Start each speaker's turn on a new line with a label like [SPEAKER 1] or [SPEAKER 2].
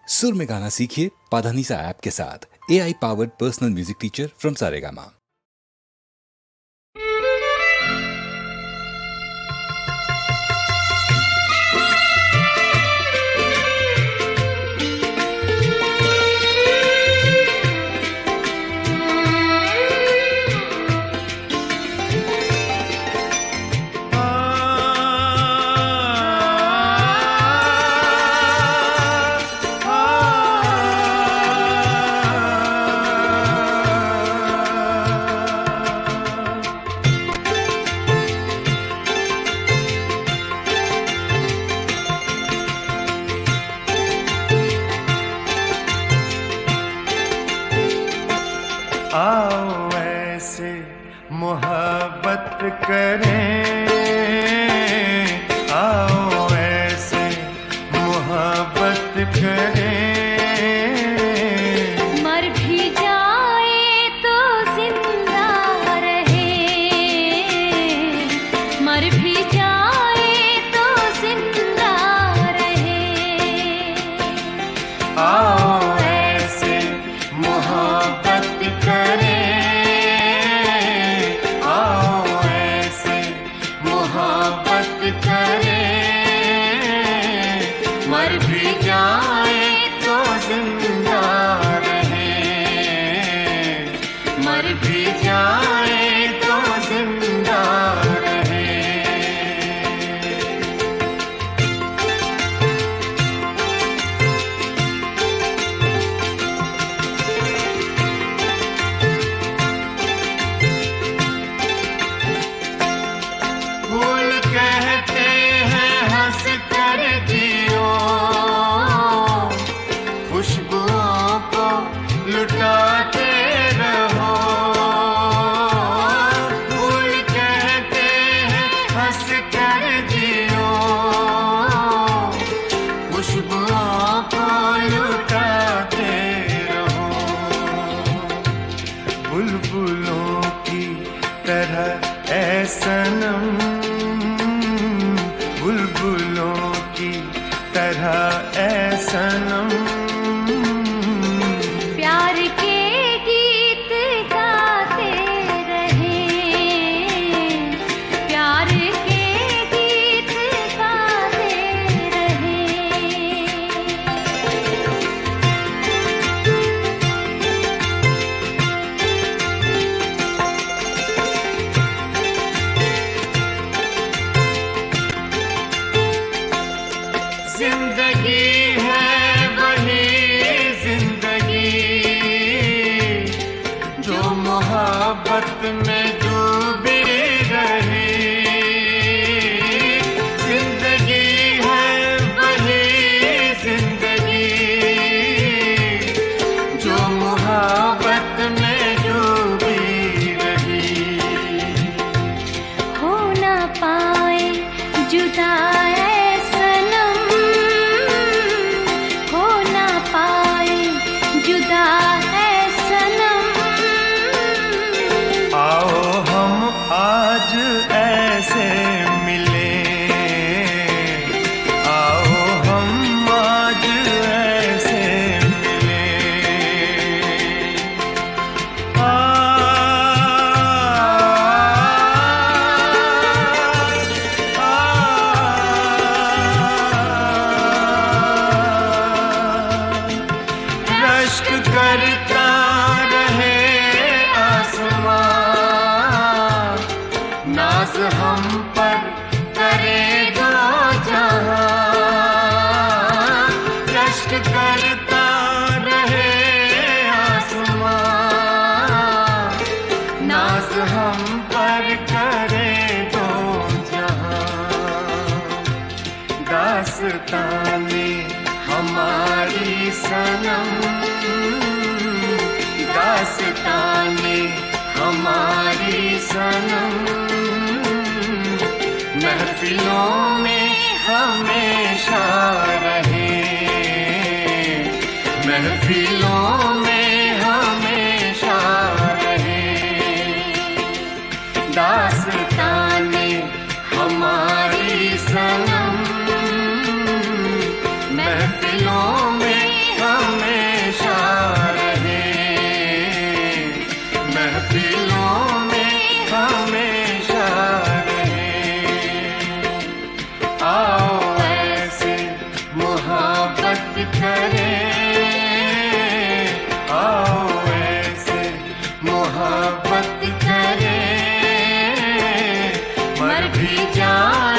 [SPEAKER 1] सुर में गाना सीखिए पाधानीसा ऐप के साथ। AI powered personal music teacher from Saregama.
[SPEAKER 2] आओ ऐसे मोहब्बत करें, आओ ऐसे मोहब्बत करें।
[SPEAKER 3] मर भी जाए तो जिंदा रहे, मर भी जाए तो जिंदा रहे।
[SPEAKER 2] आओ ऐसे मोहब्बत करें, आओ ऐसे मोहब्बत करें। मर भी जाए तो जिंदा रहे, मर भी जाए तो जिंदा रहे। फूल कहते हैं हंस कर जियो, खुशबुओं को लुटाते रहो। फूल कहते हैं हंस कर जियो, खुशबुओं को लुटाते रहो। बुलबुलों की तरह ऐ सनम, बुलबुलों की तरह ऐ सनम।
[SPEAKER 3] प्यार के गीत गाते रहे, प्यार के गीत गाते रहे।
[SPEAKER 2] जिंदगी है वही जिंदगी जो मोहब्बत में डूबी रही। जिंदगी है वही जिंदगी जो मोहब्बत में डूबी रही।
[SPEAKER 3] हो ना पाए जुदा ऐ सनम, हो ना पाए जुदा ऐ सनम।
[SPEAKER 2] आओ हम आज ऐसे मिले, आओ हम आज ऐसे मिले। रश्क करता रहे आसमां, नाज हम पर करे दो जहां। रश्क करता रहे आसमां, नाज हम पर करे दो जहां। दास्ताने हमारी सनम, दास्ताने हमारी सनम। महफिलों में हमेशा रहे, महफिलों में हमेशा रहे। दास्ताने हमारी सनम, महफिलों में भी जान